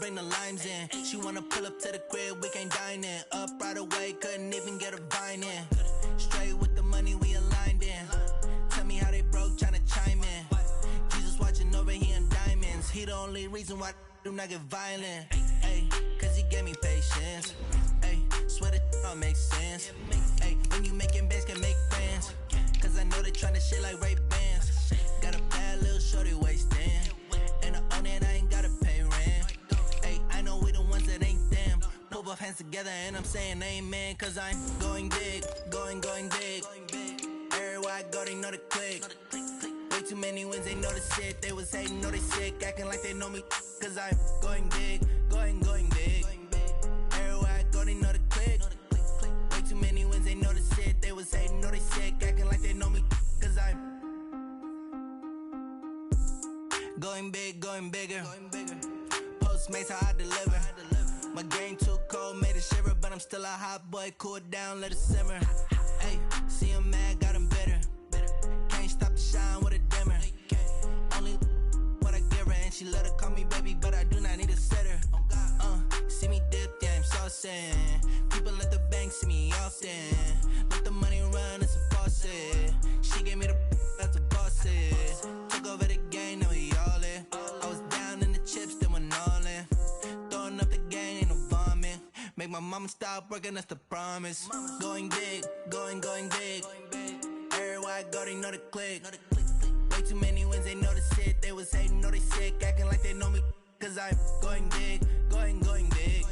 bring the limes in. She wanna pull up to the crib, we can't dine in. Up right away, couldn't even get a vine in. Straight with the money, we aligned in. Tell me how they broke, tryna chime in. Jesus watching over, he in diamonds. He the only reason why I do not get violent. Ay, cause he gave me patience. Ay, swear that all makes sense. Ay, when you making bands, can make friends. Cause I know they tryna shit like Ray-Bans. Got a bad little shorty wasting. And I own it, I ain't gotta pay rent. Ay, I know we the ones that ain't them. Pull both hands together and I'm saying amen. Cause I'm going big, going big. Everywhere I go, they know the click. Way too many wins, they know the shit. They was hating, know they sick, acting like they know me. Cause I'm going big, going big. Everywhere I go, they know the click. Way too many wins, they know the shit. They was hating, know they sick, acting like they know me. Cause I'm going big, going bigger. Postmates, how I deliver. My game too cold, made it shiver. But I'm still a hot boy, cool it down, let it simmer. Hey, see him mad, got him bitter. Can't stop the shine with a dimmer. Only what I give her, and she let her call me baby, but I do not need a sitter. See me dip, yeah, I'm saucing. People at the bank see me often. Let the money run, it's a faucet. She gave me the that's a boss is. Took over the game, now we all in. I was down in the chips, then went all in. Throwing up the game, ain't no vomit. Make my mama stop working, that's the promise. Going big, going big. Everywhere I go, they know the click. Way too many wins, they know the shit. They was hating, know they sick, acting like they know me. Cause I'm going big, going big.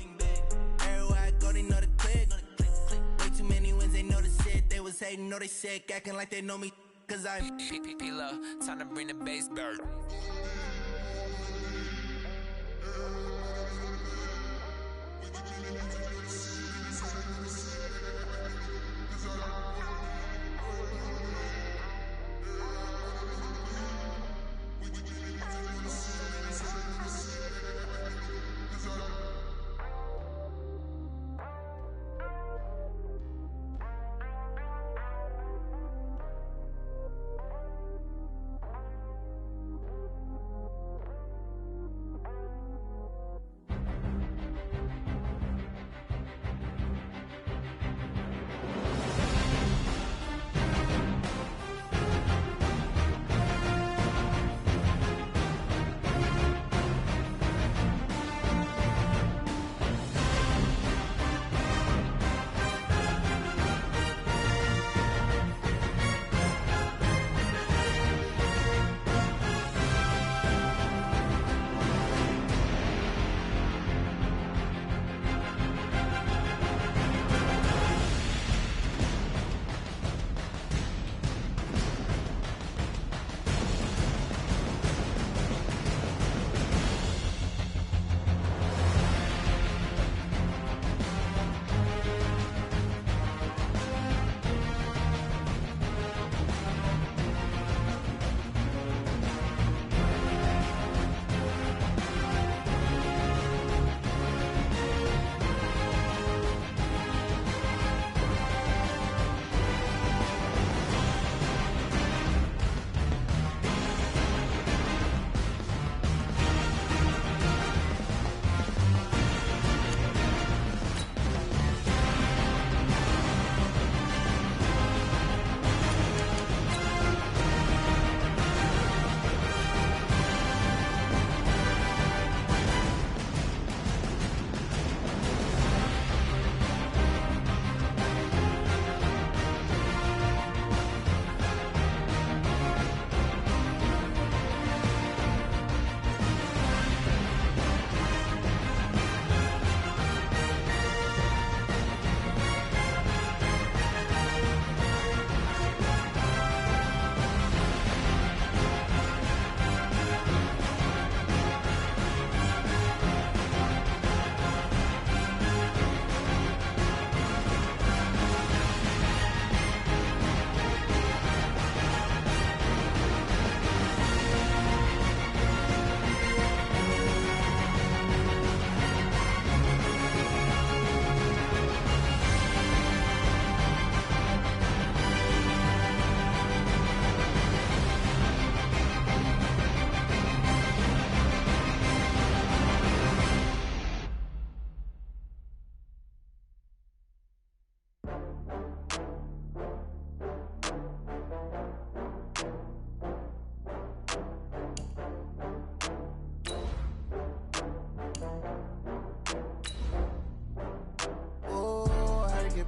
Everywhere I go, they know the click. Way too many wins, they know the shit. They was hating, know they sick, acting like they know me. Cause I'm P-P-P-Lo, time to bring the bass back.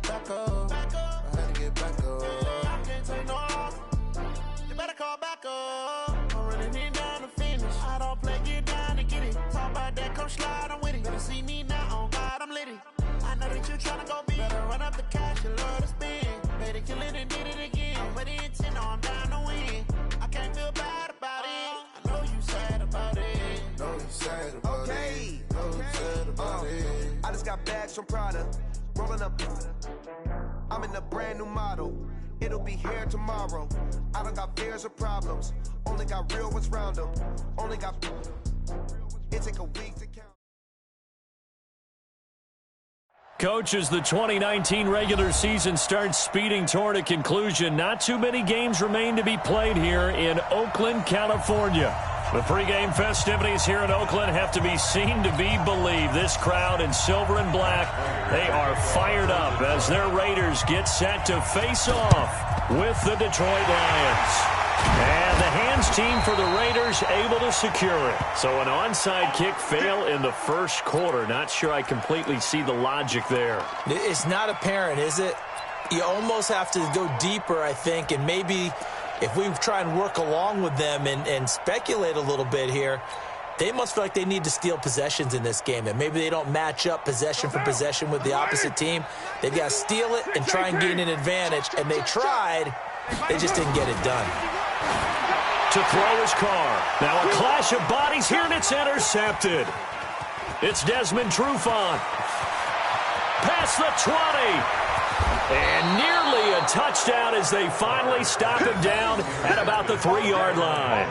back up. I had to get back up. I can't take no loss. You better call back up. I'm running it down to finish. I don't play, get down to get it. Talk about that, come slide, I'm with it. Better see me now, on God, I'm litty. I know that you tryna go big. Better run up the cash, you love to spend. Made it, kill it, and did it again. But the intent, no, I'm down to win. I can't feel bad about it. I know you sad about it. Know you sad about it. Know you sad about it. I just got bags from Prada. Rolling up. I'm in a brand new model. It'll be here tomorrow. I don't got fears or problems. Only got real ones round them. Only got. It take a week to count. Coach, as the 2019 regular season starts speeding toward a conclusion, not too many games remain to be played here in Oakland, California. The pregame festivities here in Oakland have to be seen to be believed. This crowd in silver and black, they are fired up as their Raiders get set to face off with the Detroit Lions. And the hands team for the Raiders able to secure it. So an onside kick fail in the first quarter. Not sure I completely see the logic there. It's not apparent, is it? You almost have to go deeper, I think, and maybe if we try and work along with them and speculate a little bit here, they must feel like they need to steal possessions in this game, and maybe they don't match up possession for possession with the opposite team. They've got to steal it and try and gain an advantage, and they tried. They just didn't get it done. To throw his car. Now a clash of bodies here, and it's intercepted. It's Desmond Trufant. Past the 20. And nearly a touchdown as they finally stop him down at about the 3-yard line.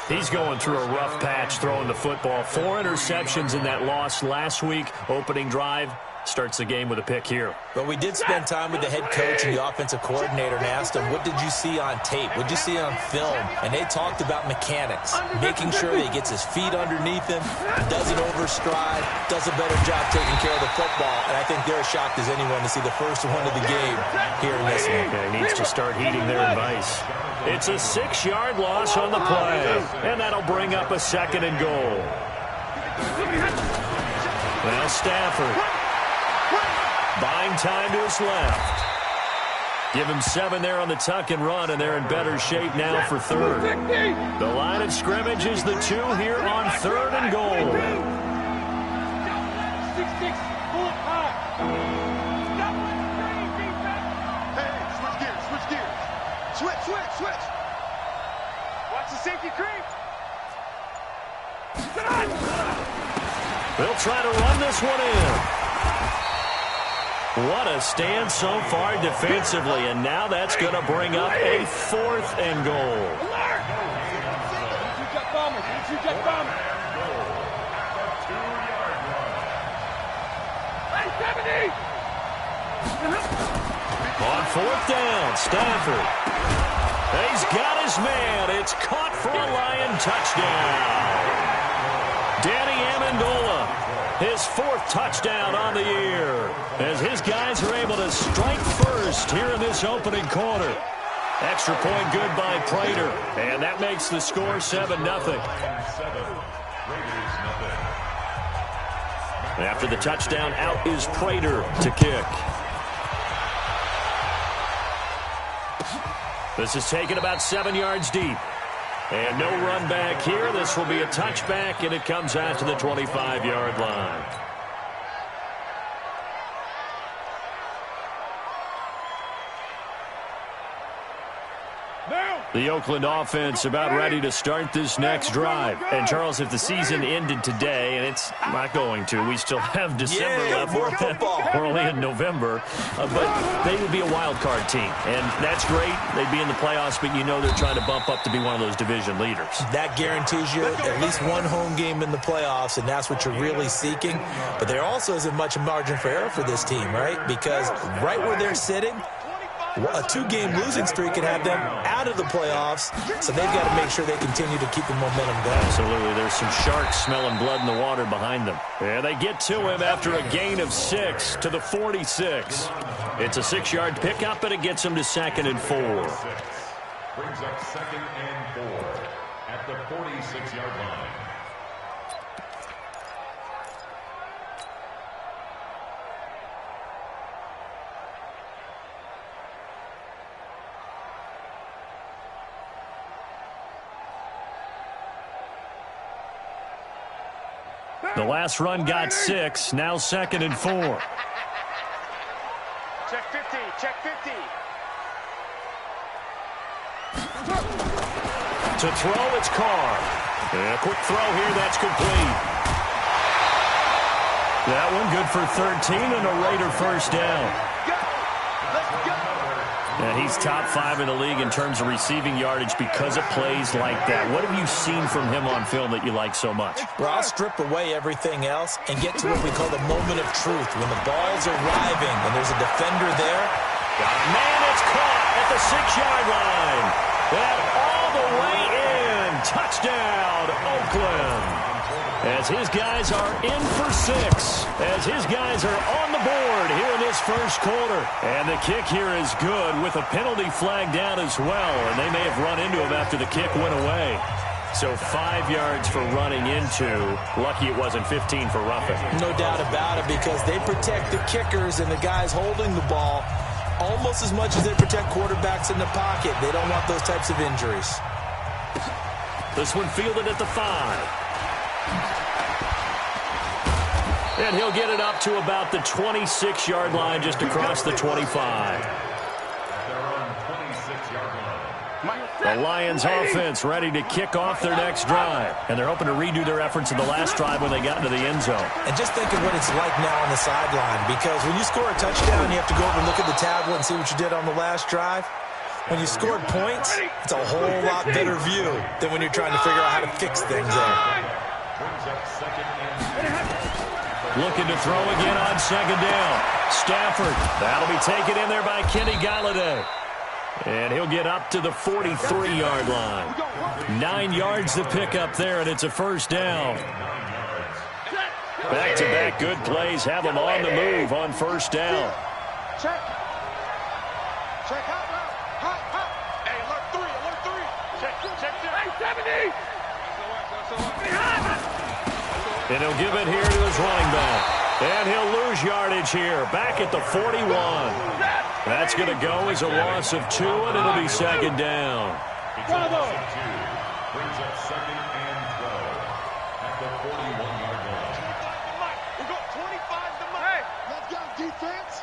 He's going through a rough patch throwing the football. 4 interceptions in that loss last week. Opening drive. Starts the game with a pick here. But we did spend time with the head coach and the offensive coordinator and asked him, what did you see on tape? What did you see on film? And they talked about mechanics, making sure that he gets his feet underneath him, doesn't overstride, does a better job taking care of the football. And I think they're as shocked as anyone to see the first one of the game here in this one. Yeah, he needs to start heeding their advice. It's a 6-yard loss on the play, and that'll bring up a 2nd and goal. Now Stafford. Buying time to his left. Give him 7 there on the tuck and run, and they're in better shape now for 3rd. The line of scrimmage is the 2 here on 3rd and goal. Hey, switch gears. Switch. Watch the safety creep. They'll try to run this one in. What a stand so far defensively, and now that's going to bring up a 4th and goal. On 4th down, Stafford. He's got his man. It's caught for a Lion touchdown. Danny Amendola. His 4th touchdown on the year as his guys are able to strike first here in this opening quarter. Extra point good by Prater, and that makes the score 7-0. After the touchdown, out is Prater to kick. This is taken about 7 yards deep. And no run back here. This will be a touchback, and it comes out to the 25-yard line. The Oakland offense about ready to start this next drive. And, Charles, if the season ended today, and it's not going to, we still have December left. We're only in November. But they would be a wild card team. And that's great. They'd be in the playoffs, but you know they're trying to bump up to be one of those division leaders. That guarantees you at least one home game in the playoffs, and that's what you're really seeking. But there also isn't much margin for error for this team, right? Because right where they're sitting, a 2-game losing streak can have them out of the playoffs, so they've got to make sure they continue to keep the momentum going. Absolutely. There's some sharks smelling blood in the water behind them. And they get to him after a gain of 6 to the 46. It's a 6-yard pickup, and it gets him to 2nd and 4. Brings up 2nd and 4 at the 46-yard line. The last run got 6, now 2nd and 4. Check 50, check 50. To throw, it's Carr. A quick throw here, that's complete. That one good for 13 and a Raider first down. And he's top 5 in the league in terms of receiving yardage because of plays like that. What have you seen from him on film that you like so much? Well, I'll strip away everything else and get to what we call the moment of truth. When the ball's arriving and there's a defender there. Man, it's caught at the 6-yard line. And all the way in. Touchdown, Oakland. As his guys are in for 6. As his guys are on the board here in this first quarter. And the kick here is good with a penalty flag down as well. And they may have run into him after the kick went away. So 5 yards for running into. Lucky it wasn't 15 for roughing. No doubt about it, because they protect the kickers and the guys holding the ball almost as much as they protect quarterbacks in the pocket. They don't want those types of injuries. This one fielded at the 5. And he'll get it up to about the 26-yard line, just across the 25. The Lions offense ready to kick off their next drive. And they're hoping to redo their efforts in the last drive when they got into the end zone. And just think of what it's like now on the sideline, because when you score a touchdown, you have to go over and look at the tablet and see what you did on the last drive. When you scored points, it's a whole lot better view than when you're trying to figure out how to fix things there. Looking to throw again on 2nd down. Stafford. That'll be taken in there by Kenny Golladay. And he'll get up to the 43-yard line. 9 yards to pick up there, and it's a first down. Back-to-back good plays have them on the move on first down. Check. Check hot route. Hot. Hey, alert 3. Check. Hey, 70. And he'll give it here to his running back. And he'll lose yardage here. Back at the 41. That's going to go as a loss of 2, and it'll be 2nd down. Bravo. Brings up 2nd and 12 at the 41-yard line. We got 25 to Hey, let's go defense.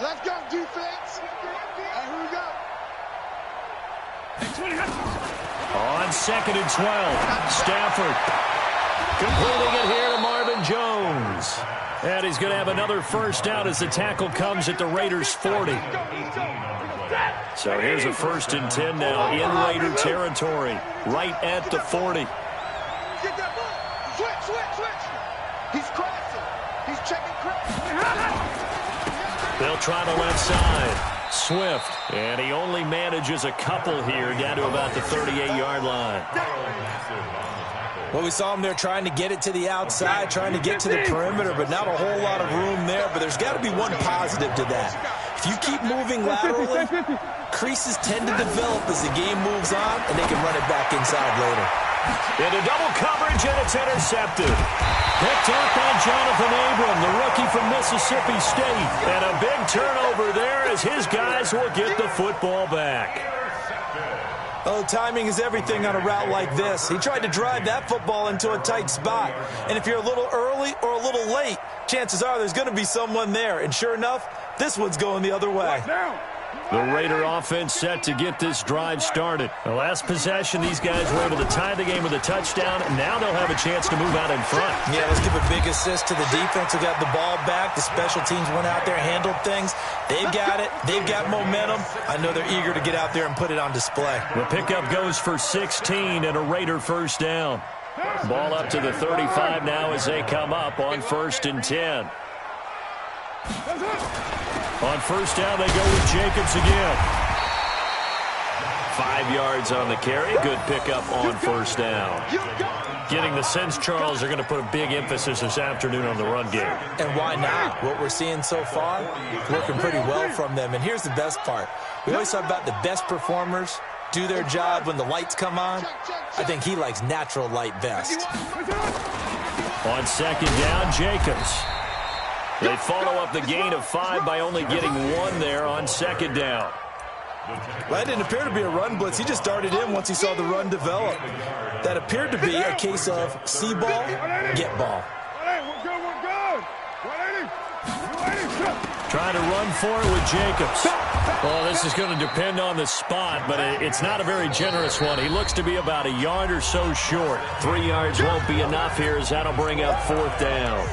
Let's go defense. And here we go. On 2nd and 12, Stafford completing it here to Marvin Jones. And he's going to have another first down as the tackle comes at the Raiders' 40. So here's a 1st and 10 now in Raider territory, right at the 40. Get that ball. Switch. He's crossing. He's checking cross. They'll try the left side. Swift, and he only manages a couple here down to about the 38-yard line. Well, we saw him there trying to get it to the outside, trying to get to the perimeter, but not a whole lot of room there. But there's got to be one positive to that. If you keep moving laterally, creases tend to develop as the game moves on, and they can run it back inside later. Into double coverage, and it's intercepted. Picked up by Jonathan Abram, the rookie from Mississippi State. And a big turnover there as his guys will get the football back. Oh, timing is everything on a route like this. He tried to drive that football into a tight spot. And if you're a little early or a little late, chances are there's going to be someone there. And sure enough, this one's going the other way. The Raider offense set to get this drive started. The last possession, these guys were able to tie the game with a touchdown, and now they'll have a chance to move out in front. Yeah, let's give a big assist to the defense who got the ball back. The special teams went out there, handled things. They've got it. They've got momentum. I know they're eager to get out there and put it on display. The pickup goes for 16 and a Raider first down. Ball up to the 35 now as they come up on 1st and 10. On first down, they go with Jacobs again. 5 yards on the carry. Good pickup on first down. Getting the sense, Charles, they're going to put a big emphasis this afternoon on the run game. And why not? What we're seeing so far, working pretty well from them. And here's the best part. We always talk about the best performers do their job when the lights come on. I think he likes natural light best. On 2nd down, Jacobs. They follow up the gain of 5 by only getting 1 there on 2nd down. Well, that didn't appear to be a run blitz. He just darted in once he saw the run develop. That appeared to be a case of see ball, get ball. Trying to run for it with Jacobs. Well, this is going to depend on the spot, but it's not a very generous one. He looks to be about a yard or so short. 3 yards won't be enough here as that'll bring up 4th down.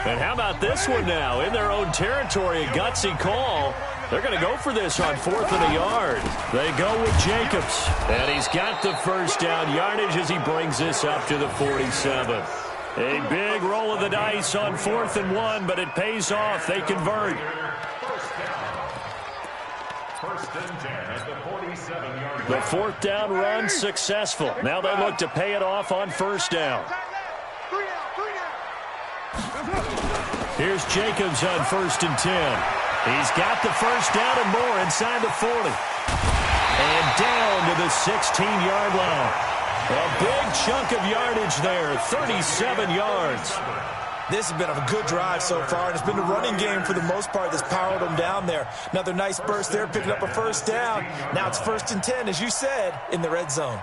And how about this one now? In their own territory, a gutsy call. They're going to go for this on 4th and a yard. They go with Jacobs. And he's got the first down yardage as he brings this up to the 47. A big roll of the dice on 4th and 1, but it pays off. They convert. First and 10 at the 47-yard line. The 4th down run successful. Now they look to pay it off on 1st down. Here's Jacobs on 1st and 10. He's got the first down and more inside the 40. And down to the 16-yard line. A big chunk of yardage there, 37 yards. This has been a good drive so far, and it's been the running game for the most part that's powered them down there. Another nice burst there, picking up a first down. Now it's 1st and 10, as you said, in the red zone.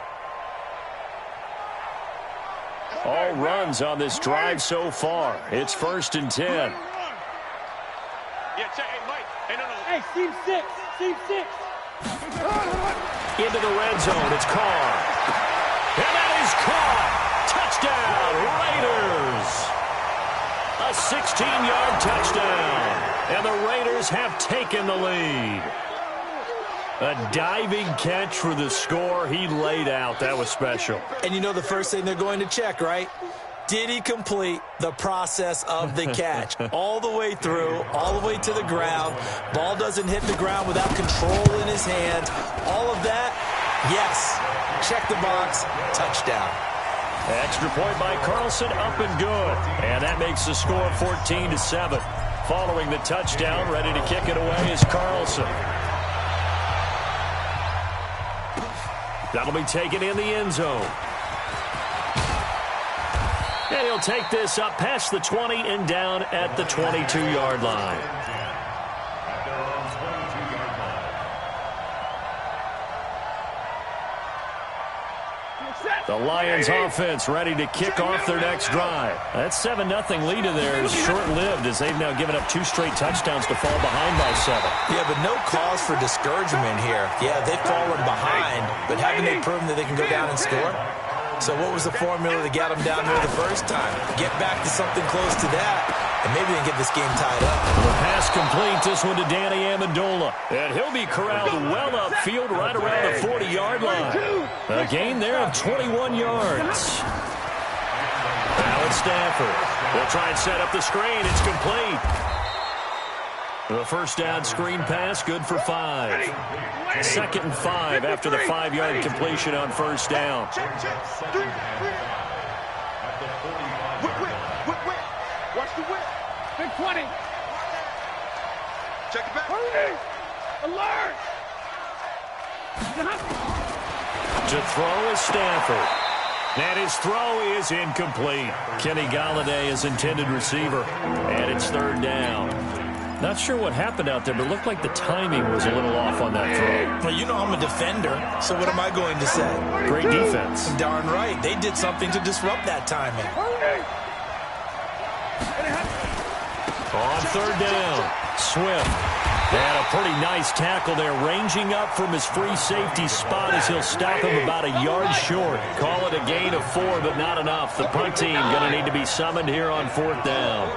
All runs on this drive so far. It's 1st and 10. Yeah, check. Hey, Mike. Hey, no. Hey, Steve 6. Into the red zone. It's Carr. And that is caught. Touchdown, Raiders. A 16-yard touchdown. And the Raiders have taken the lead. A diving catch for the score. He laid out. That was special. And you know the first thing they're going to check, right? Did he complete the process of the catch? All the way through, all the way to the ground. Ball doesn't hit the ground without control in his hands. All of that, yes. Check the box. Touchdown. Extra point by Carlson, up and good. And that makes the score 14-7. Following the touchdown, ready to kick it away is Carlson. That'll be taken in the end zone. And he'll take this up past the 20 and down at the 22-yard line. The Lions offense ready to kick off their next drive. That 7-0 lead in there is short-lived as they've now given up 2 straight touchdowns to fall behind by 7. Yeah, but no cause for discouragement here. Yeah, they've fallen behind, but haven't they proven that they can go down and score? So what was the formula that got them down there the first time? Get back to something close to that, and maybe they can get this game tied up. The pass complete, this one to Danny Amendola. And he'll be corralled well upfield right around the 40-yard line. A gain there of 21 yards. Now it's Stafford. They'll try and set up the screen. It's complete. The first down screen pass, good for 5. 2nd and 5 after the 5-yard completion on first down. Watch the whip. Big 20. Check it back. Hurry. Alert. To throw is Stafford. And his throw is incomplete. Kenny Galladay is intended receiver. And it's 3rd down. Not sure what happened out there, but it looked like the timing was a little off on that throw. Well, you know I'm a defender, so what am I going to say? Great defense. Darn right. They did something to disrupt that timing. On 3rd down, Swift. And a pretty nice tackle there, ranging up from his free safety spot as he'll stop him about a yard short. Call it a gain of 4, but not enough. The punt team going to need to be summoned here on 4th down.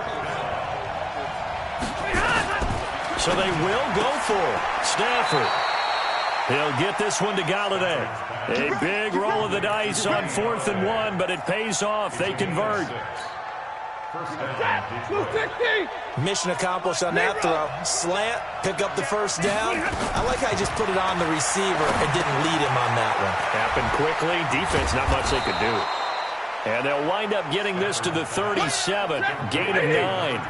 So they will go for it. Stafford. He'll get this one to Galladay. A big roll of the dice on 4th and 1, but it pays off. They convert. Mission accomplished on that throw. Slant, pick up the first down. I like how I just put it on the receiver and didn't lead him on that one. Happened quickly. Defense, not much they could do. And they'll wind up getting this to the 37. Gain of 9.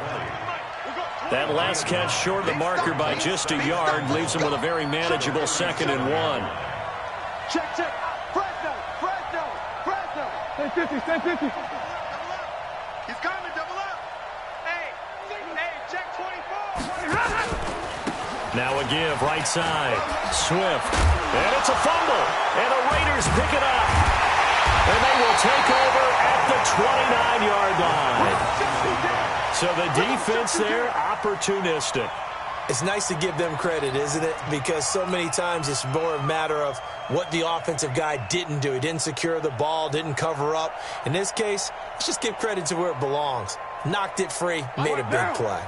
That last catch short of the marker by just a yard leaves them with a very manageable 2nd and 1. Check. Fresno. 10-50. He's coming. Double up. Hey, Now a give, right side. Swift. And it's a fumble. And the Raiders pick it up. And they will take over at the 29-yard line. So the defense there, opportunistic. It's nice to give them credit, isn't it? Because so many times it's more a matter of what the offensive guy didn't do. He didn't secure the ball, didn't cover up. In this case, let's just give credit to where it belongs. Knocked it free, made a big play.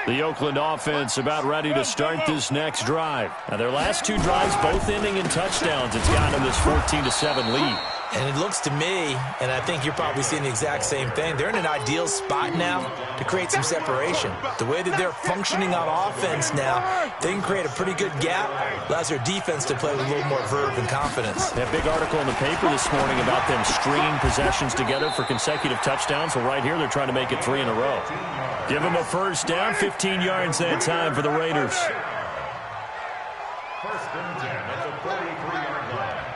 The Oakland offense about ready to start this next drive. Now their last two drives both ending in touchdowns. It's gotten them this 14-7 lead. And it looks to me, and I think you're probably seeing the exact same thing, they're in an ideal spot now to create some separation. The way that they're functioning on offense now, they can create a pretty good gap. Allows their defense to play with a little more verve and confidence. That big article in the paper this morning about them stringing possessions together for consecutive touchdowns. Well, right here they're trying to make it 3 in a row. Give them a first down, 15 yards that time for the Raiders. First and 10 at the 43-yard line.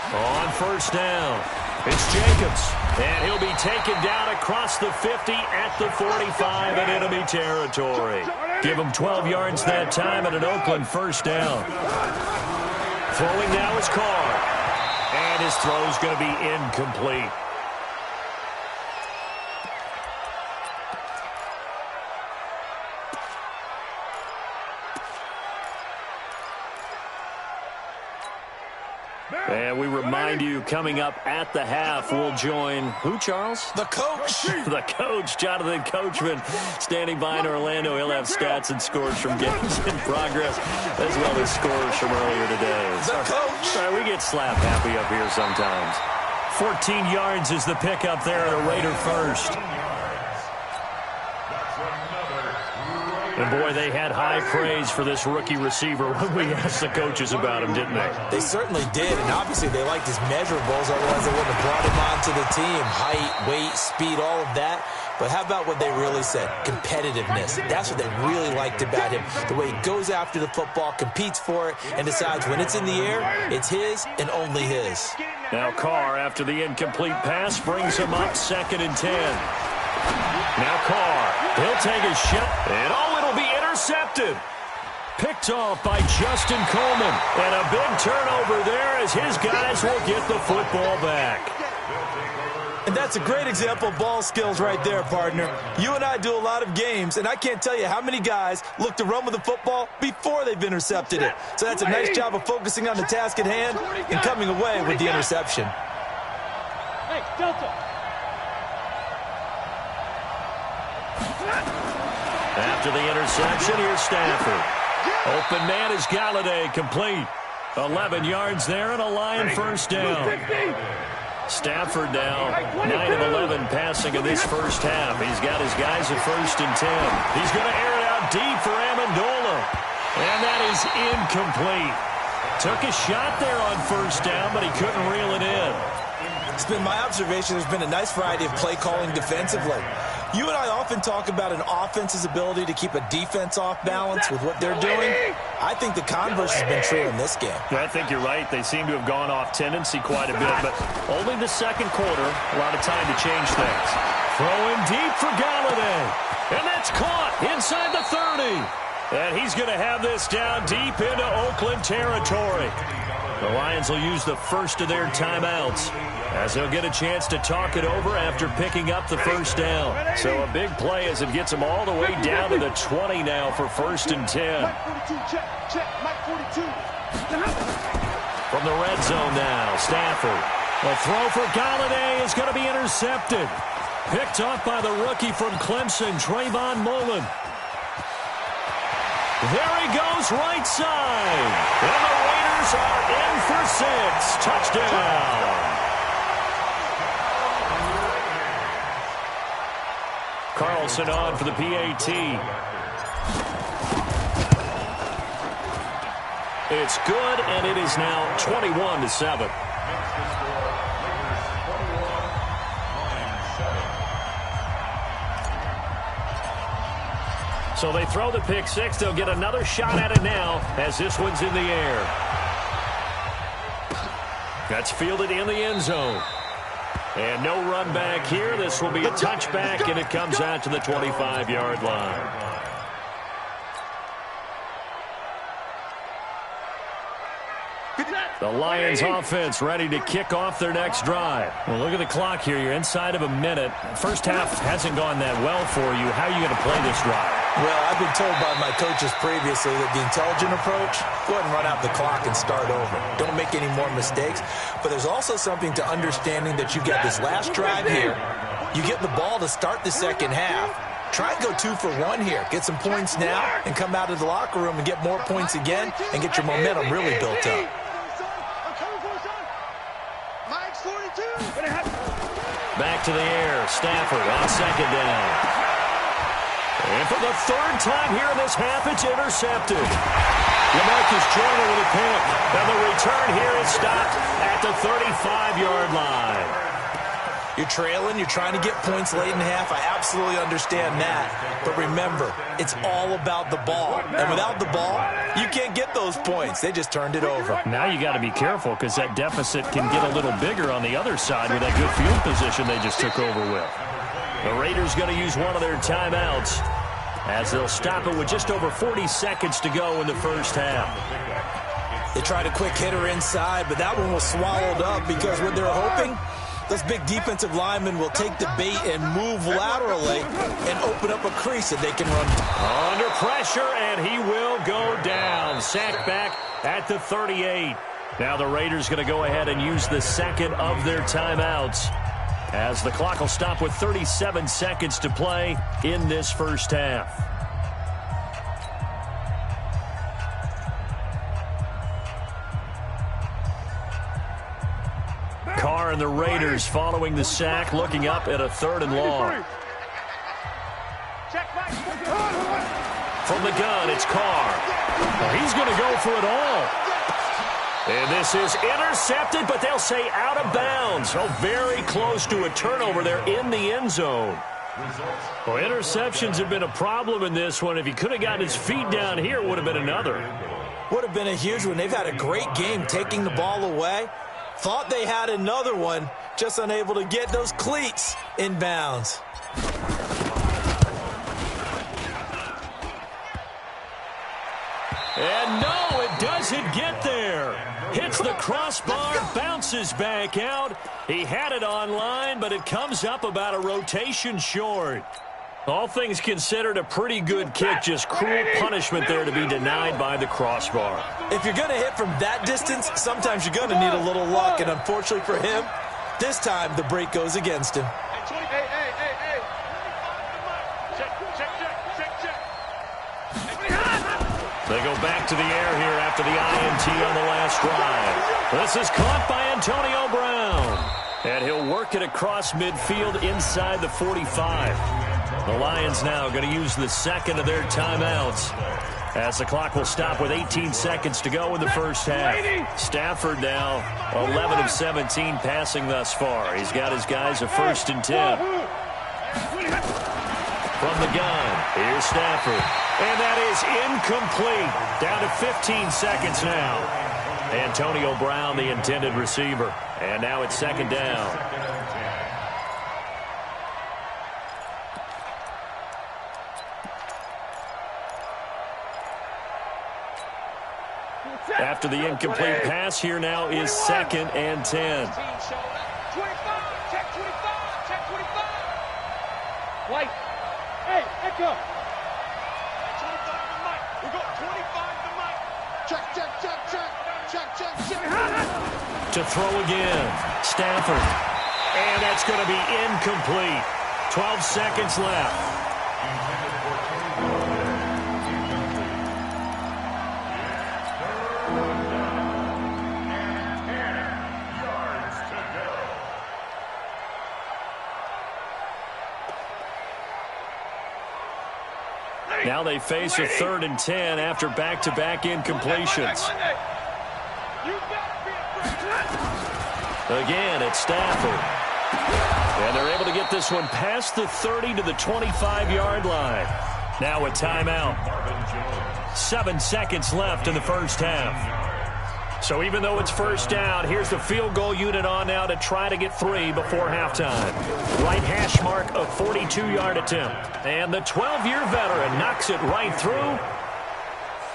On first down, it's Jacobs, and he'll be taken down across the 50 at the 45 in enemy territory. Give him 12 yards that time at an Oakland first down. Throwing now is Carr, and his throw's going to be incomplete. And we remind you, coming up at the half, we'll join who, Charles? The coach. The coach, Jonathan Coachman, standing by in Orlando. He'll have stats and scores from games in progress, as well as scores from earlier today. The coach. Sorry, we get slap happy up here sometimes. 14 yards is the pickup there at a Raider first. And, boy, they had high praise for this rookie receiver when we asked the coaches about him, didn't they? They certainly did, and obviously they liked his measurables, otherwise they wouldn't have brought him onto the team. Height, weight, speed, all of that. But how about what they really said? Competitiveness. That's what they really liked about him. The way he goes after the football, competes for it, and decides when it's in the air, it's his and only his. Now Carr, after the incomplete pass, brings him up 2nd and 10. Now Carr, he'll take a shot, and it'll be intercepted. Picked off by Justin Coleman, and a big turnover there as his guys will get the football back. And that's a great example of ball skills right there, partner. You and I do a lot of games, and I can't tell you how many guys look to run with the football before they've intercepted it. So that's a nice job of focusing on the task at hand and coming away with the interception. Hey, Delta. After the interception, here's Stafford. Open man is Galladay, complete. 11 yards there and a Lion first down. Stafford now 9 of 11 passing in this first half. He's got his guys at 1st and 10. He's going to air it out deep for Amendola. And that is incomplete. Took a shot there on first down, but he couldn't reel it in. It's been my observation there's been a nice variety of play calling defensively. You and I often talk about an offense's ability to keep a defense off balance with what they're doing. I think the converse has been true in this game. I think you're right. They seem to have gone off tendency quite a bit, but only the second quarter, a lot of time to change things. Throwing deep for Galladay, and that's caught inside the 30. And he's going to have this down deep into Oakland territory. The Lions will use the first of their timeouts as they'll get a chance to talk it over after picking up the first down. So a big play as it gets them all the way down to the 20 now for 1st and 10. From the red zone now, Stafford. The throw for Galladay is going to be intercepted. Picked off by the rookie from Clemson, Trayvon Mullen. There he goes, right side. And the Raiders are in for 6. Touchdown. Carlson on for the PAT. It's good, and it is now 21-7. So they throw the pick six. They'll get another shot at it now as this one's in the air. That's fielded in the end zone. And no run back here. This will be a touchback, and it comes out to the 25-yard line. The Lions offense ready to kick off their next drive. Well, look at the clock here. You're inside of a minute. First half hasn't gone that well for you. How are you going to play this drive? Well, I've been told by my coaches previously that the intelligent approach, go ahead and run out the clock and start over. Don't make any more mistakes. But there's also something to understanding that you got this last drive here. You get the ball to start the second half. Try and go 2 for 1 here. Get some points now and come out of the locker room and get more points again and get your momentum really built up. Back to the air. Stafford on second down. And for the third time here in this half, it's intercepted. LaMarcus Joyner with a pick. And the return here is stopped at the 35-yard line. You're trailing. You're trying to get points late in half. I absolutely understand that. But remember, it's all about the ball. And without the ball, you can't get those points. They just turned it over. Now you got to be careful because that deficit can get a little bigger on the other side with that good field position they just took over with. The Raiders going to use one of their timeouts as they'll stop it with just over 40 seconds to go in the first half. They tried a quick hitter inside, but that one was swallowed up because what they're hoping, those big defensive linemen will take the bait and move laterally and open up a crease that they can run. Under pressure, and he will go down. Sacked back at the 38. Now the Raiders going to go ahead and use the second of their timeouts as the clock will stop with 37 seconds to play in this first half. Carr and the Raiders following the sack, looking up at a 3rd and long. From the gun, it's Carr. Well, he's going to go for it all. And this is intercepted, but they'll say out of bounds. Oh, very close to a turnover there in the end zone. Well, interceptions have been a problem in this one. If he could have gotten his feet down here, it would have been another. Would have been a huge one. They've had a great game taking the ball away. Thought they had another one, just unable to get those cleats in bounds. And no, it doesn't get there. Hits the crossbar, bounces back out. He had it on line, but it comes up about a rotation short. All things considered, a pretty good kick. Just cruel punishment there to be denied by the crossbar. If you're going to hit from that distance, sometimes you're going to need a little luck. And unfortunately for him, this time the break goes against him. They go back to the air here after the INT on the last drive. This is caught by Antonio Brown. And he'll work it across midfield inside the 45. The Lions now going to use the second of their timeouts as the clock will stop with 18 seconds to go in the first half. Stafford now 11 of 17 passing thus far. He's got his guys a 1st and 10. From the gun, here's Stafford. And that is incomplete. Down to 15 seconds now. Antonio Brown, the intended receiver. And now it's 2nd down. After the incomplete pass, here now is 2nd and 10. White. Hey, Echo. 25 to Mike. We got 25 to Mike. Check. To throw again. Stafford. And that's going to be incomplete. 12 seconds left. Now they face a 3rd and 10 after back-to-back incompletions. Again, it's Stafford. And they're able to get this one past the 30 to the 25-yard line. Now a timeout. 7 seconds left in the first half. So even though it's first down, here's the field goal unit on now to try to get 3 before halftime. Right hash mark, a 42-yard attempt. And the 12-year veteran knocks it right through.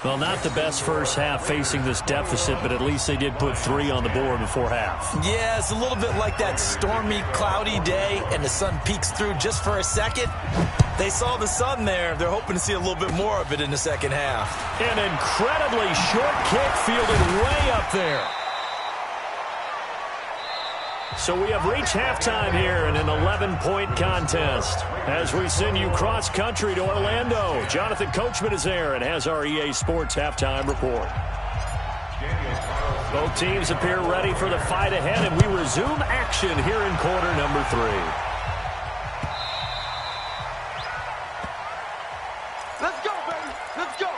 Well, not the best first half facing this deficit, but at least they did put 3 on the board before half. Yeah, it's a little bit like that stormy, cloudy day, and the sun peeks through just for a second. They saw the sun there. They're hoping to see a little bit more of it in the second half. An incredibly short kick fielded way up there. So we have reached halftime here in an 11-point contest. As we send you cross-country to Orlando, Jonathan Coachman is there and has our EA Sports halftime report. Both teams appear ready for the fight ahead, and we resume action here in quarter number 3. Let's go, baby. Let's go.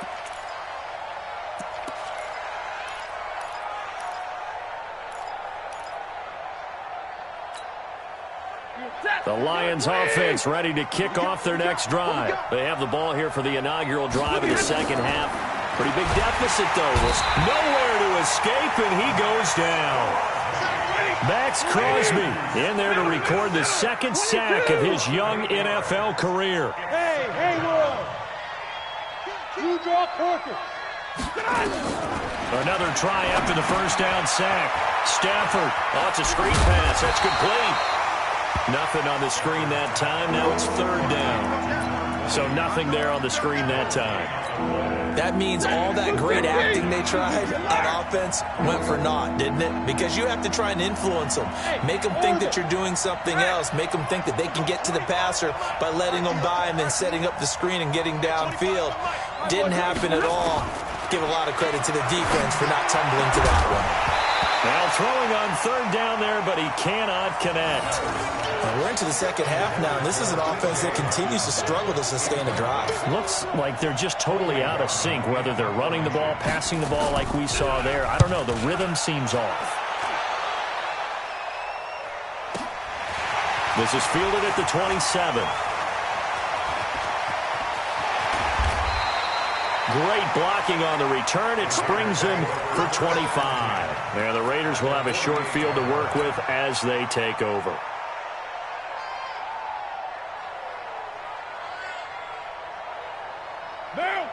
The Lions offense ready to kick off their next drive. They have the ball here for the inaugural drive in the second half. Pretty big deficit, though. Nowhere to escape, and he goes down. Max Crosby in there to record the second sack of his young NFL career. Hey, Will. You draw Porter. Another try after the first down sack. Stafford. Oh, it's a screen pass. That's complete. Nothing on the screen that time. Now it's third down. So nothing there on the screen that time. That means all that great acting they tried on offense went for naught, didn't it? Because you have to try and influence them. Make them think that you're doing something else. Make them think that they can get to the passer by letting them by and then setting up the screen and getting downfield. Didn't happen at all. Give a lot of credit to the defense for not tumbling to that one. Now throwing on third down there, but he cannot connect. We're into the second half now, and this is an offense that continues to struggle to sustain a drive. Looks like they're just totally out of sync, whether they're running the ball, passing the ball like we saw there. I don't know. The rhythm seems off. This is fielded at the 27. Great blocking on the return. It springs him for 25. And the Raiders will have a short field to work with as they take over. Now.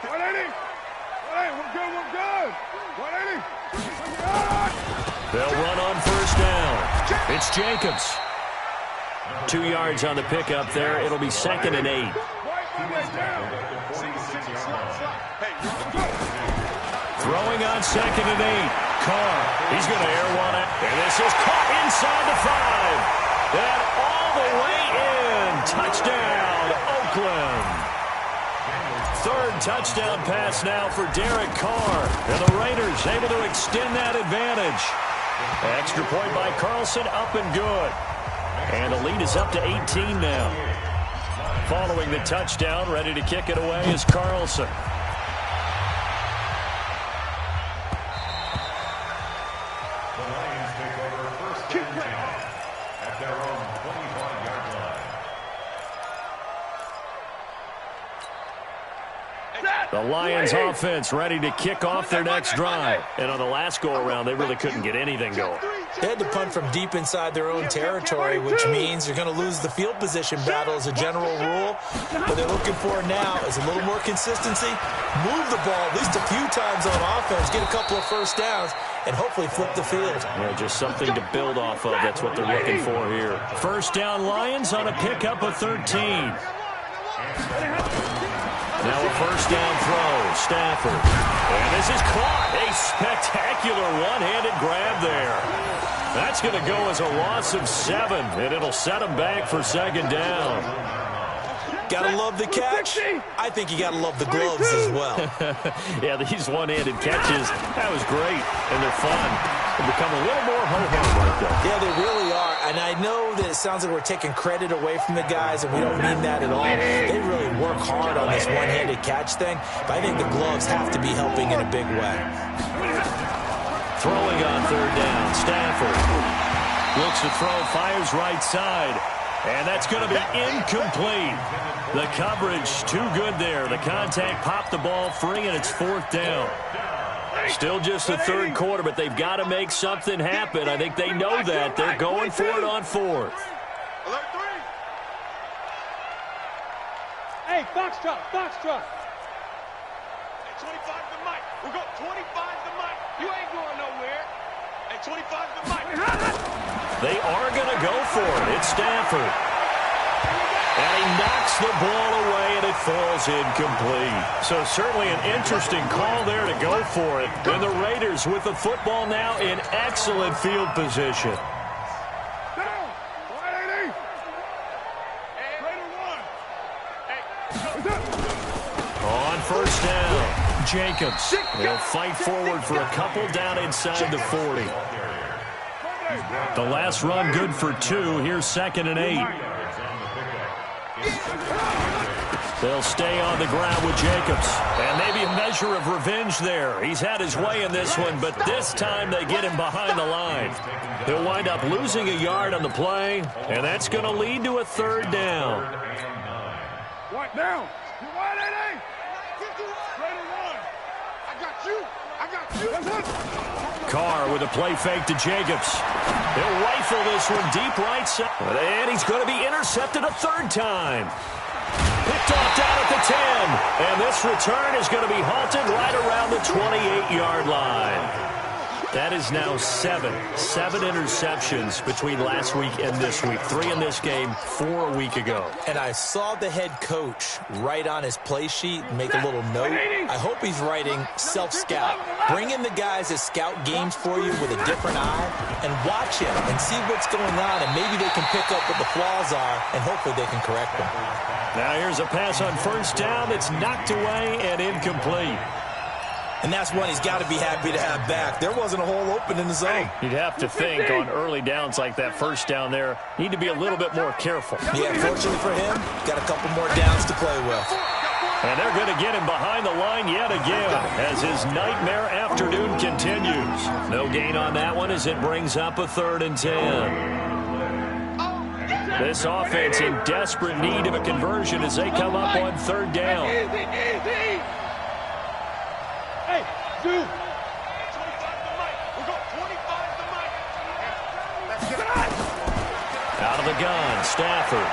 180. 180. We're good. 180. They'll run on first down. It's Jacobs. 2 yards on the pickup there. It'll be 2nd and 8. Throwing on 2nd and 8. Carr. He's going to air one it. And this is caught inside the 5. And all the way in. Touchdown, Oakland. Third touchdown pass now for Derek Carr. And the Raiders able to extend that advantage. Extra point by Carlson, up and good. And the lead is up to 18 now. Following the touchdown, ready to kick it away is Carlson. The Lions take over first and 10 at their own 25-yard line. The Lions offense ready to kick off their next drive. And on the last go-around, they really couldn't get anything going. They had to punt from deep inside their own territory, which means you're going to lose the field position battle as a general rule. What they're looking for now is a little more consistency, move the ball at least a few times on offense, get a couple of first downs, and hopefully flip the field. Yeah, just something to build off of. That's what they're looking for here. First down Lions on a pickup of 13. Now a first down throw, Stafford. And this is caught. A spectacular one-handed grab there. That's going to go as a loss of 7, and it'll set him back for 2nd down. Gotta love the catch. I think you gotta love the gloves as well. Yeah, these one-handed catches, that was great, and they're fun. They become a little more ho-hum like that. Yeah, they really are. And I know that it sounds like we're taking credit away from the guys, and we don't mean that at all. They really work hard on this one-handed catch thing, but I think the gloves have to be helping in a big way. Throwing on third down, Stafford looks to throw, fires right side, and that's going to be incomplete. The coverage too good there. The contact popped the ball free, and it's 4th down. Still just the third quarter, but they've got to make something happen. I think they know that. They're going for it on fourth. Alert 3. Hey, Foxtrot, Foxtrot. Hey, 25 to Mike. We'll go 25 to Mike. You ain't going nowhere. Hey, 25 to Mike. They are going to go for it. It's Stafford. And he knocks the ball away, and it falls incomplete. So certainly an interesting call there to go for it. And the Raiders with the football now in excellent field position. On first down, Jacobs will fight forward for a couple down inside the 40. The last run good for 2. Here's 2nd and 8. They'll stay on the ground with Jacobs. And maybe a measure of revenge there. He's had his way in this one, but this time they get him behind the line. He'll wind up losing a yard on the play, and that's going to lead to a 3rd down. What down? You want it, eh? I got you. I got you. Carr with a play fake to Jacobs. He'll rifle this one deep right side. And he's going to be intercepted a 3rd time. Picked off down at the 10. And this return is going to be halted right around the 28-yard line. That is now 7 interceptions between last week and this week. 3 in this game, 4 a week ago. And I saw the head coach write on his play sheet and make a little note. I hope he's writing self-scout. Bring in the guys that scout games for you with a different eye and watch him and see what's going on, and maybe they can pick up what the flaws are, and hopefully they can correct them. Now here's a pass on first down that's knocked away and incomplete. And that's one he's got to be happy to have back. There wasn't a hole open in the zone. You'd have to think on early downs like that first down there, need to be a little bit more careful. Yeah, fortunately for him, got a couple more downs to play with. And they're going to get him behind the line yet again as his nightmare afternoon continues. No gain on that one as it brings up a 3rd and 10. This offense in desperate need of a conversion as they come up on 3rd down. Hey, dude. 25 to Mike. We'll go 25 to Mike. Let's get it. Out of the gun, Stafford.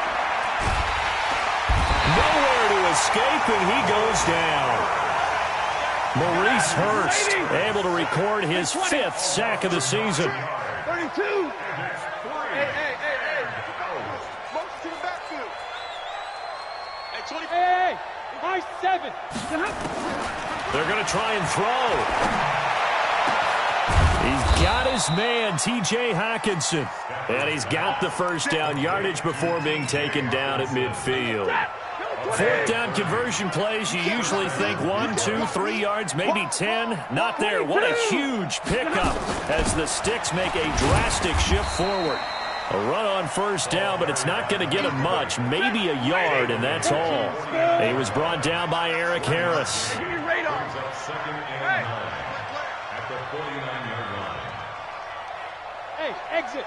Nowhere to escape, and he goes down. Maurice Hurst able to record his 5th sack of the season. 32. Hey. Motion to the backfield. Hey, 20. Hey. Nice 7. They're going to try and throw. He's got his man, T.J. Hockenson. And he's got the first down yardage before being taken down at midfield. 4th down conversion plays, you usually think 1, 2, 3 yards, maybe 10. Not there. What a huge pickup as the Sticks make a drastic shift forward. A run on first down, but it's not going to get him much. Maybe a yard, and that's all. He was brought down by Eric Harris. Hey, exit.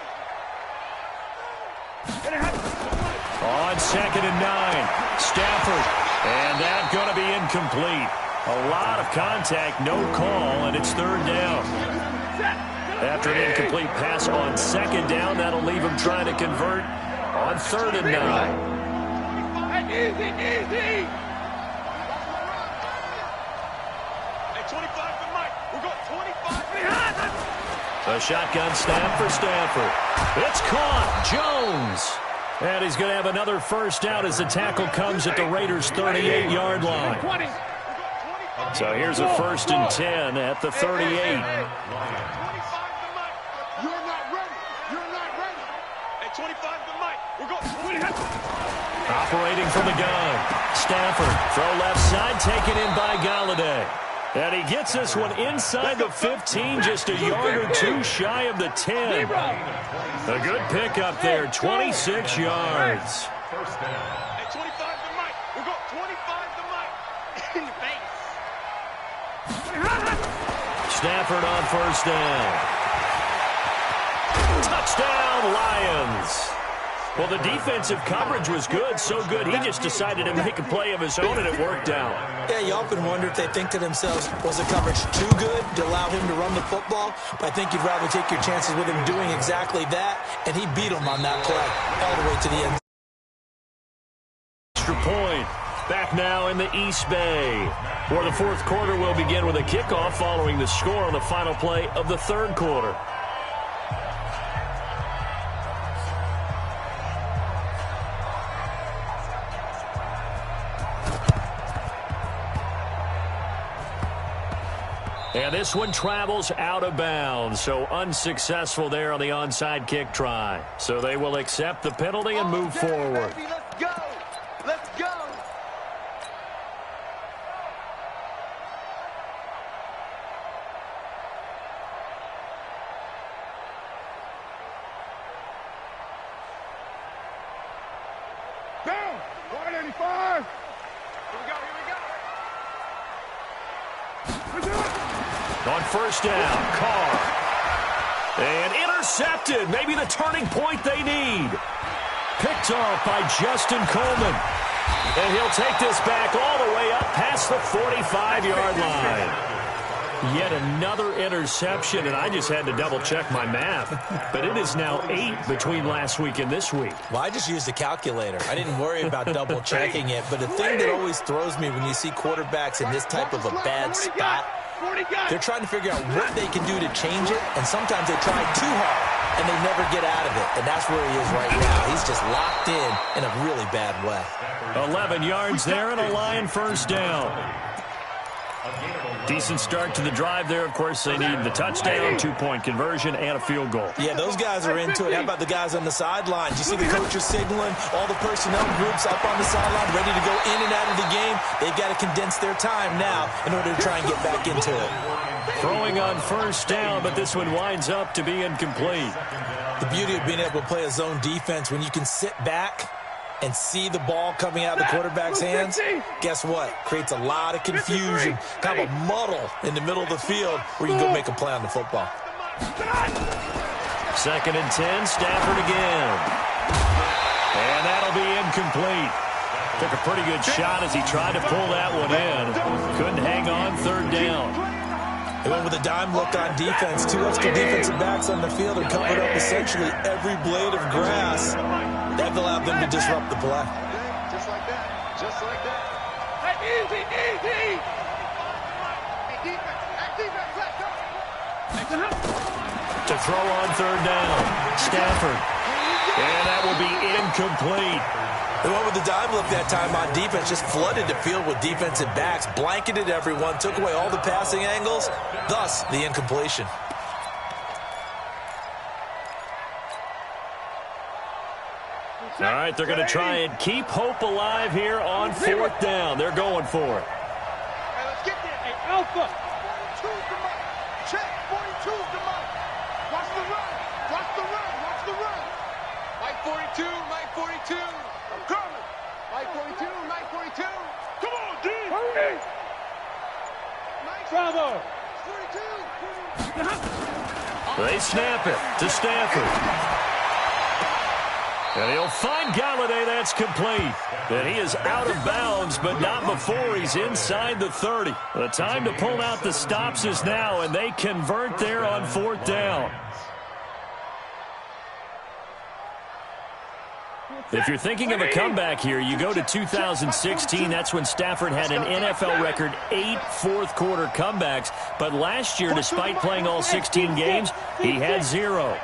On 2nd and 9, Stafford. And that's going to be incomplete. A lot of contact, no call, and it's 3rd down. After an incomplete pass on 2nd down, that'll leave him trying to convert on 3rd and 9. Easy. Hey, 25 to Mike. We'll go 25 behind. A shotgun snap for Stafford. It's caught. Jones. And he's going to have another first down as the tackle comes at the Raiders' 38-yard line. So here's a 1st and 10 at the 38. Operating from the gun. Stafford, throw left side, taken in by Galladay. And he gets this one inside the 15, just a yard or 2 shy of the 10. A good pickup there, 26 yards. First down. Hey, 25 to Mike. We'll go 25 to Mike. In the face. Stafford on first down. Touchdown, Lions. Well, the defensive coverage was good, so good he just decided to make a play of his own, and it worked out. Yeah, you often wonder if they think to themselves, was the coverage too good to allow him to run the football? But I think you'd rather take your chances with him doing exactly that, and he beat him on that play all the way to the end. Extra point. Back now in the East Bay, where the fourth quarter will begin with a kickoff following the score on the final play of the third quarter. And this one travels out of bounds, so unsuccessful there on the onside kick try. So they will accept the penalty and move forward. Baby, let's go. Let's go. Down. 185. Here we go. On first down, Carr. And intercepted. Maybe the turning point they need. Picked off by Justin Coleman. And he'll take this back all the way up past the 45-yard line. Yet another interception, and I just had to double-check my math. But it is now 8 between last week and this week. Well, I just used a calculator. I didn't worry about double-checking it. But the thing that always throws me when you see quarterbacks in this type of a bad spot, they're trying to figure out what they can do to change it, and sometimes they try too hard, and they never get out of it. And that's where he is right now. He's just locked in a really bad way. 11 yards there and a Lion first down. Decent start to the drive there. Of course, they need the touchdown, 2-point conversion, and a field goal. Yeah, those guys are into it. How about the guys on the sidelines? You see the coaches signaling, all the personnel groups up on the sideline ready to go in and out of the game. They've got to condense their time now in order to try and get back into it. Throwing on first down, but this one winds up to be incomplete. The beauty of being able to play a zone defense when you can sit back and see the ball coming out of the quarterback's hands, guess what? Creates a lot of confusion, kind of a muddle in the middle of the field where you can go make a play on the football. 2nd and 10, Stafford again. And that'll be incomplete. Took a pretty good shot as he tried to pull that one in. Couldn't hang on, 3rd down. They went with a dime look on defense. 2 extra defensive backs on the field and covered up essentially every blade of grass. That allowed them to disrupt the play. Just like that. Just like that. Hey, easy, easy. Hey, defense, let's go. To throw on 3rd down, Stafford. And that will be incomplete. They went with the dime look that time on defense, just flooded the field with defensive backs, blanketed everyone, took away all the passing angles, thus the incompletion. All right, they're going to try and keep hope alive here on 4th down. They're going for it. Hey, let's get there. Hey, Alpha. 42's the mark. Check. 42's the mark. Watch the run. Watch the run. Watch the run. Mike 42. Mike 42. I'm coming. Mike 42. Mike 42. Come on, D. Hurry. Mike. Bravo. 42. They snap it to Stafford. And he'll find Galladay. That's complete. And he is out of bounds, but not before he's inside the 30. The time to pull out the stops is now, and they convert there on 4th down. If you're thinking of a comeback here, you go to 2016. That's when Stafford had an NFL record 8 fourth-quarter comebacks. But last year, despite playing all 16 games, he had 0.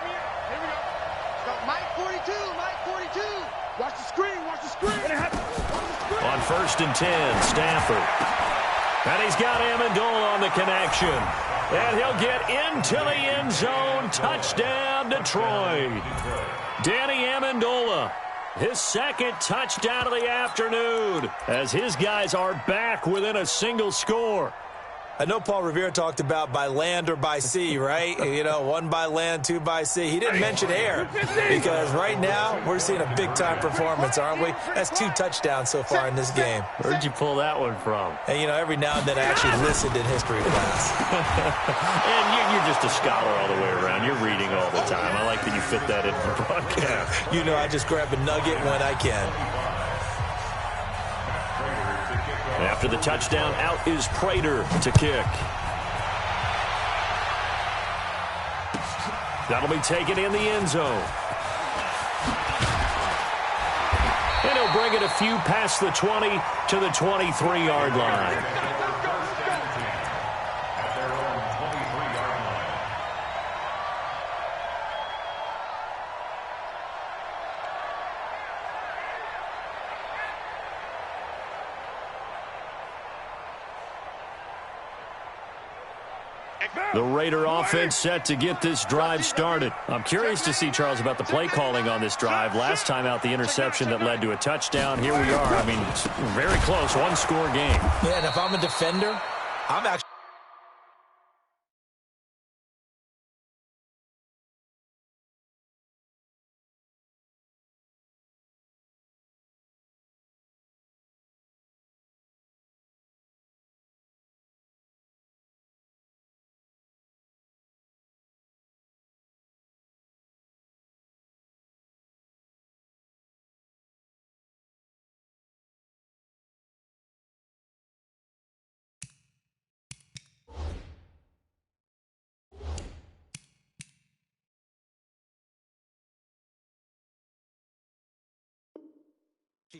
On 1st and 10, Stafford. And he's got Amendola on the connection. And he'll get into the end zone. Touchdown, Detroit. Danny Amendola, his 2nd touchdown of the afternoon, as his guys are back within a single score. I know Paul Revere talked about by land or by sea, right? You know, 1 by land, 2 by sea. He didn't mention air because right now we're seeing a big-time performance, aren't we? That's 2 touchdowns so far in this game. Where'd you pull that one from? And, you know, every now and then I actually listened in history class. And you're just a scholar all the way around. You're reading all the time. I like that you fit that into the broadcast. You know, I just grab a nugget when I can. After the touchdown, out is Prater to kick. That'll be taken in the end zone. And he'll bring it a few past the 20 to the 23-yard line. At their own 23-yard line. The Raider offense set to get this drive started. I'm curious to see, Charles, about the play calling on this drive. Last time out, the interception that led to a touchdown. Here we are. I mean, it's very close, one-score game. Yeah, and if I'm a defender, I'm actually...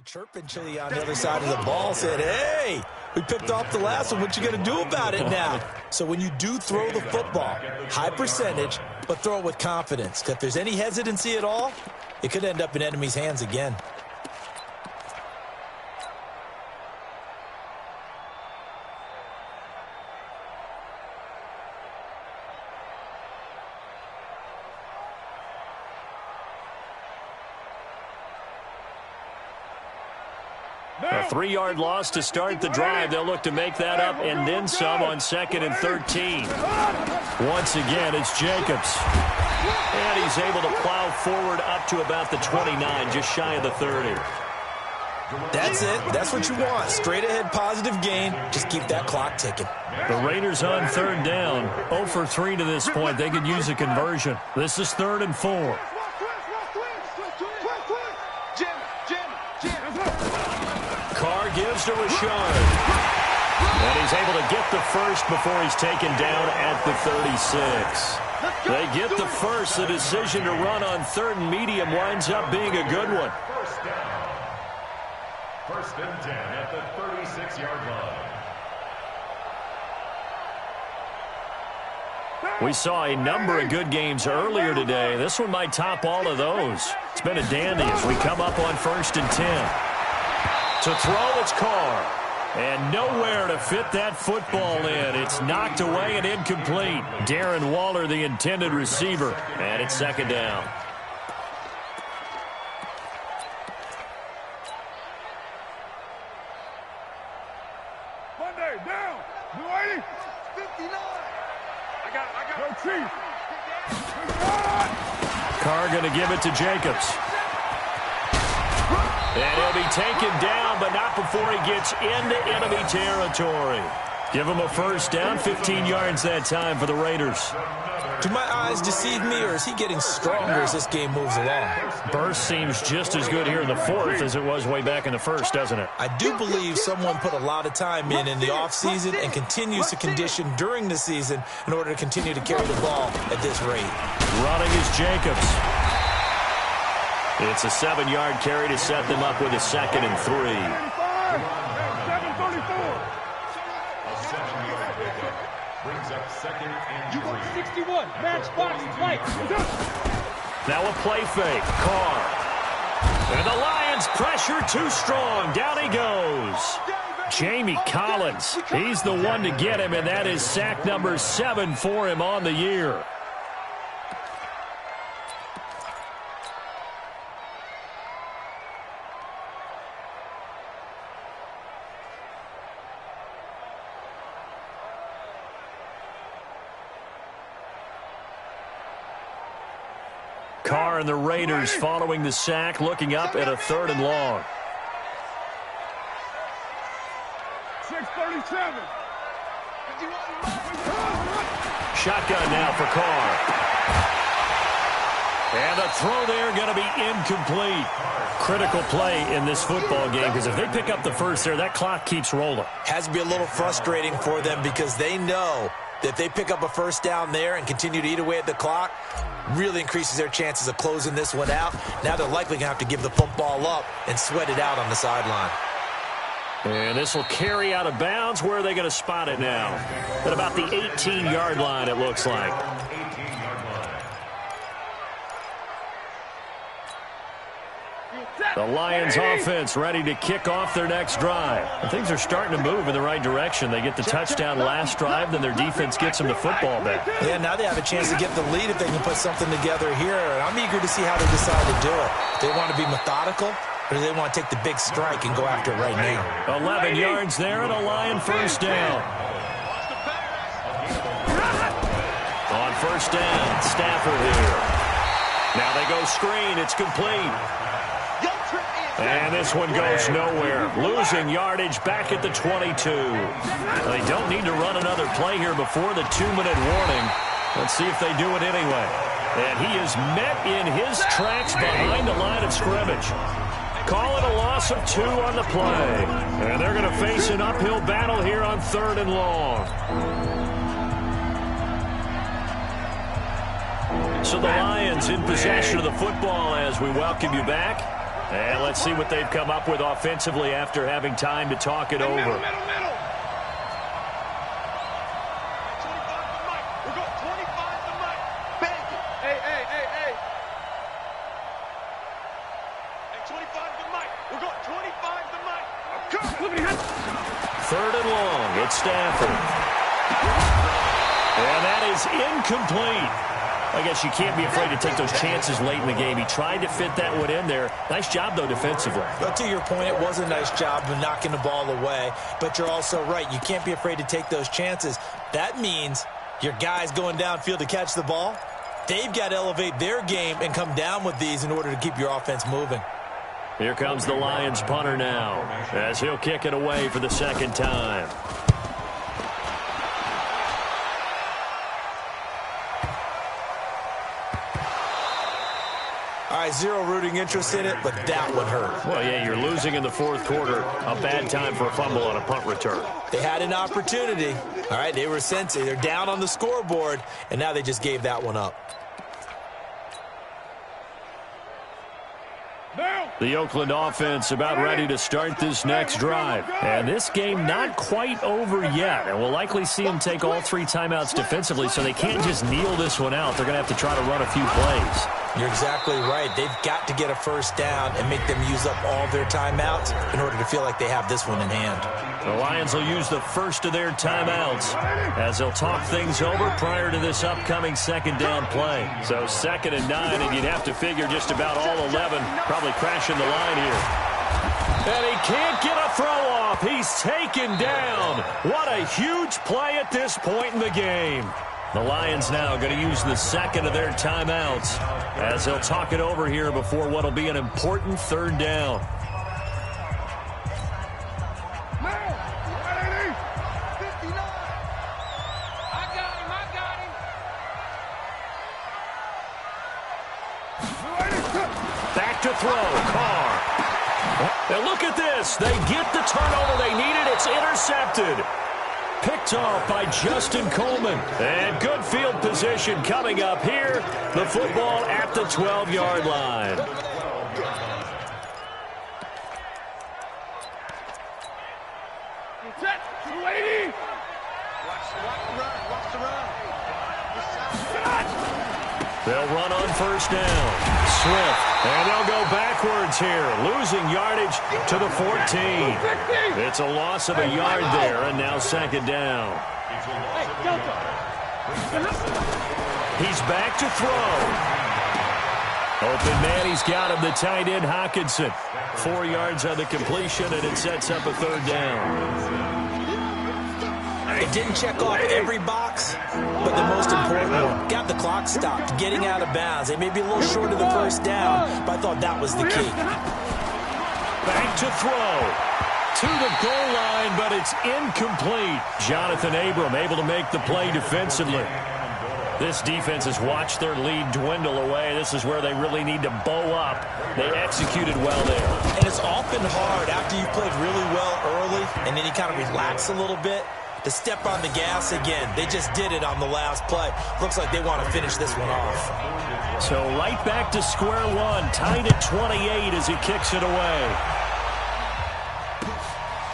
chirping Chili on the other side of the ball, said, hey, we picked off the last one. What you going to do about it now? So when you do throw the football, high percentage, but throw it with confidence. Because if there's any hesitancy at all, it could end up in enemy's hands again. A 3-yard loss to start the drive. They'll look to make that up and then some on 2nd and 13. Once again, it's Jacobs. And he's able to plow forward up to about the 29, just shy of the 30. That's it. That's what you want. Straight ahead positive gain. Just keep that clock ticking. The Raiders on 3rd down. 0 for 3 to this point. They could use a conversion. This is 3rd and 4. Carr gives to Rashard. And he's able to get the first before he's taken down at the 36. They get the first. The decision to run on 3rd and medium winds up being a good one. First down. 1st and 10 at the 36-yard line. We saw a number of good games earlier today. This one might top all of those. It's been a dandy as we come up on 1st and 10. To throw, it's Carr. And nowhere to fit that football in. It's knocked away and incomplete. Darren Waller, the intended receiver. And it's 2nd down. Monday, down. Blue 80. 59. I got it. Chief. Carr going to give it to Jacobs. And he'll be taken down, but not before he gets into enemy territory. Give him a first down, 15 yards that time for the Raiders. Do my eyes deceive me, or is he getting stronger as this game moves along? Burst seems just as good here in the 4th as it was way back in the 1st, doesn't it? I do believe someone put a lot of time in the offseason and continues to condition during the season in order to continue to carry the ball at this rate. Running is Jacobs. It's a 7-yard carry to set them up with a 2nd and 3. 7:34. A 7-yard pickup brings up 2nd and 3. You want 61. Matchbox right. Now a play fake. Carr. And the Lions pressure too strong. Down he goes. Jamie Collins. He's the one to get him, and that is sack number 7 for him on the year. Carr and the Raiders following the sack, looking up at a 3rd and long. 6:37. Shotgun now for Carr. And the throw there going to be incomplete. Critical play in this football game, because if they pick up the first there, that clock keeps rolling. Has to be a little frustrating for them because they know that if they pick up a first down there and continue to eat away at the clock, really increases their chances of closing this one out. Now they're likely going to have to give the football up and sweat it out on the sideline. And this will carry out of bounds. Where are they going to spot it now? At about the 18-yard line, it looks like. The Lions offense ready to kick off their next drive. And things are starting to move in the right direction. They get the touchdown last drive, then their defense gets them the football back. Yeah, now they have a chance to get the lead if they can put something together here. I'm eager to see how they decide to do it. They want to be methodical, or do they want to take the big strike and go after it right now? 11 yards there and a Lion first down. On first down, Stafford here. Now they go screen. It's complete. And this one goes nowhere. Losing yardage back at the 22. They don't need to run another play here before the 2-minute warning. Let's see if they do it anyway. And he is met in his tracks behind the line of scrimmage. Call it a loss of 2 on the play. And they're going to face an uphill battle here on 3rd and long. So the Lions in possession of the football as we welcome you back. And let's see what they've come up with offensively after having time to talk it over. Middle. 25 to Mike. We're going 25 to Mike. Bang it. Hey. Hey, 25 to Mike. We're going 25 to Mike. Come. 3rd and long. It's Stafford. And that is incomplete. I guess you can't be afraid to take those chances late in the game. He tried to fit that one in there. Nice job, though, defensively. But to your point, it was a nice job of knocking the ball away. But you're also right. You can't be afraid to take those chances. That means your guys going downfield to catch the ball, they've got to elevate their game and come down with these in order to keep your offense moving. Here comes the Lions punter now as he'll kick it away for the 2nd time. All right, zero rooting interest in it, but that would hurt. Well, yeah, you're losing in the 4th quarter. A bad time for a fumble on a punt return. They had an opportunity. All right, they were sensitive. They're down on the scoreboard, and now they just gave that one up. The Oakland offense about ready to start this next drive. And this game not quite over yet. And we'll likely see them take all 3 timeouts defensively, so they can't just kneel this one out. They're going to have to try to run a few plays. You're exactly right. They've got to get a first down and make them use up all their timeouts in order to feel like they have this one in hand. The Lions will use the first of their timeouts as they'll talk things over prior to this upcoming 2nd down play. So 2nd and 9, and you'd have to figure just about all 11 probably crashing the line here. And he can't get a throw off. He's taken down. What a huge play at this point in the game. The Lions now going to use the 2nd of their timeouts as they'll talk it over here before what will be an important 3rd down. Back to throw, Carr. And look at this. They get the turnover they needed. It's intercepted. Picked off by Justin Coleman. And good field position coming up here. The football at the 12-yard line. They'll run on first down. Swift. And they'll go backwards here. Losing yardage to the 14. It's a loss of a yard there, and now 2nd down. He's back to throw. Open man, he's got him, the tight end, Hockenson. 4 yards on the completion, and it sets up a 3rd down. It didn't check off every box, but the most important one. Got the clock stopped, getting out of bounds. They may be a little short of the first down, but I thought that was the key. Back to throw. To the goal line, but it's incomplete. Jonathan Abram able to make the play defensively. This defense has watched their lead dwindle away. This is where they really need to bow up. They executed well there. And it's often hard after you played really well early and then you kind of relax a little bit to step on the gas again. They just did it on the last play. Looks like they want to finish this one off. So right back to square one. Tied at 28 as he kicks it away.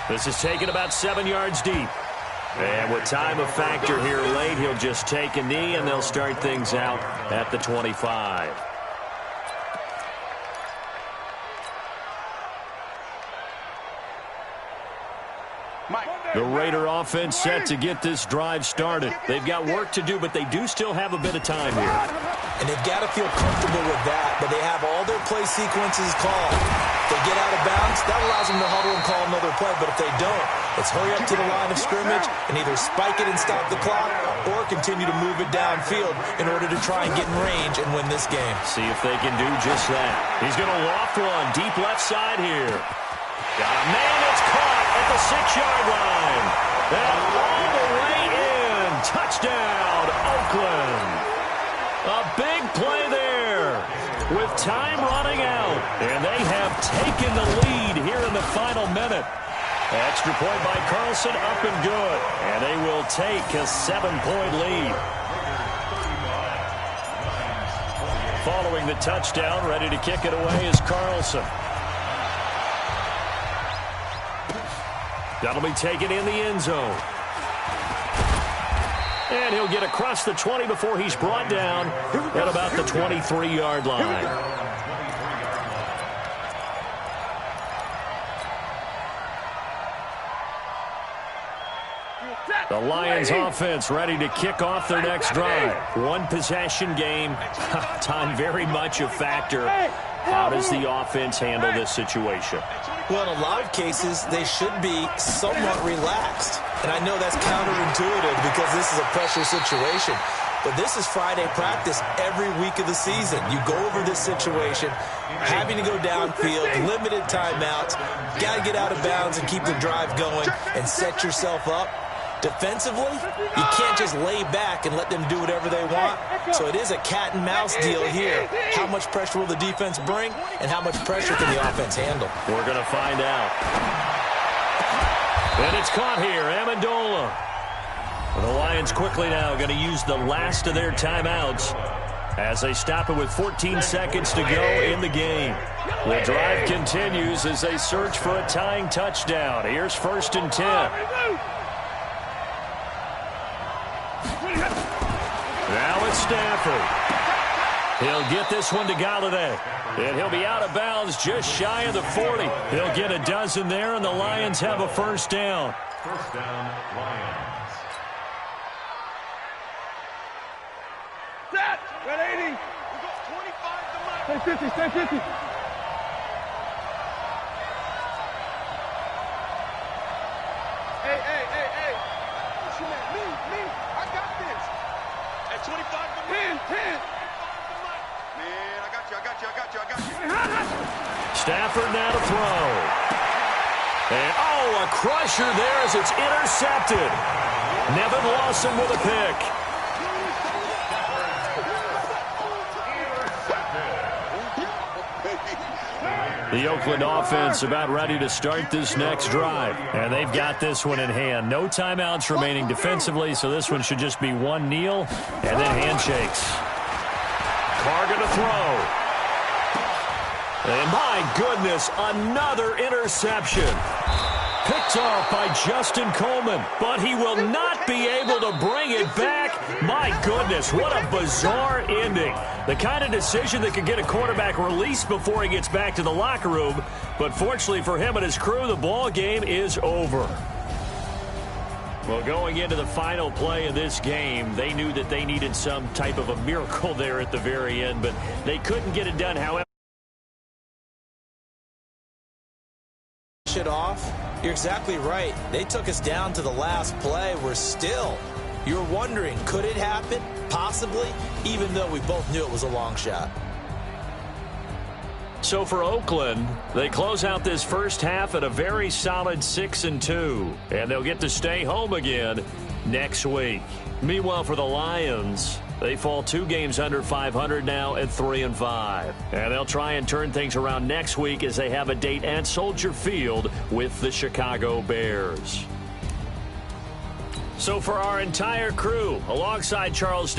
This is taken about 7 yards deep. And with time a factor here late, he'll just take a knee, and they'll start things out at the 25. The Raider offense set to get this drive started. They've got work to do, but they do still have a bit of time here. And they've got to feel comfortable with that, but they have all their play sequences called. If they get out of bounds, that allows them to huddle and call another play, but if they don't, it's hurry up to the line of scrimmage and either spike it and stop the clock or continue to move it downfield in order to try and get in range and win this game. See if they can do just that. He's going to loft one deep left side here. Got a man that's caught at the 6-yard line. And all the way in. Touchdown, Oakland. A big play there with time running out. And they have taken the lead here in the final minute. Extra point by Carlson, up and good. And they will take a 7-point lead. Following the touchdown, ready to kick it away is Carlson. That'll be taken in the end zone. And he'll get across the 20 before he's brought down at about the 23-yard line. The Lions offense ready to kick off their next drive. One possession game. Time very much a factor. How does the offense handle this situation? Well, in a lot of cases, they should be somewhat relaxed. And I know that's counterintuitive because this is a pressure situation. But this is Friday practice every week of the season. You go over this situation, having to go downfield, limited timeouts, got to get out of bounds and keep the drive going and set yourself up. Defensively, you can't just lay back and let them do whatever they want. So it is a cat and mouse deal here. How much pressure will the defense bring, and how much pressure can the offense handle? We're going to find out. And it's caught here, Amendola. The Lions quickly now going to use the last of their timeouts as they stop it with 14 seconds to go in the game. The drive continues as they search for a tying touchdown. Here's 1st and 10. Now it's Stafford. He'll get this one to Galladay. And he'll be out of bounds just shy of the 40. He'll get a dozen there, and the Lions have a first down. First down, Lions. Set! Red 80. We got 25 to Mike. Stay 50, stay 50. Hey. What you mean? Me. I got this. At 25 to 10. Man, I got you. Stafford now to throw. And, a crusher there as it's intercepted. Nevin Lawson with a pick. The Oakland offense about ready to start this next drive. And they've got this one in hand. No timeouts remaining defensively, so this one should just be one kneel and then handshakes. Carr going to throw. And my goodness, another interception. Picked off by Justin Coleman, but he will not be able to bring it back. My goodness, what a bizarre ending. The kind of decision that could get a quarterback released before he gets back to the locker room. But fortunately for him and his crew, the ball game is over. Well, going into the final play of this game, they knew that they needed some type of a miracle there at the very end, but they couldn't get it done. However, finish it off, you're exactly right. They took us down to the last play. You're wondering, could it happen? Possibly, even though we both knew it was a long shot. So for Oakland, they close out this first half at a very solid 6-2, and they'll get to stay home again next week. Meanwhile, for the Lions, they fall 2 games under 500 now at 3-5. And they'll try and turn things around next week as they have a date at Soldier Field with the Chicago Bears. So for our entire crew, alongside Charles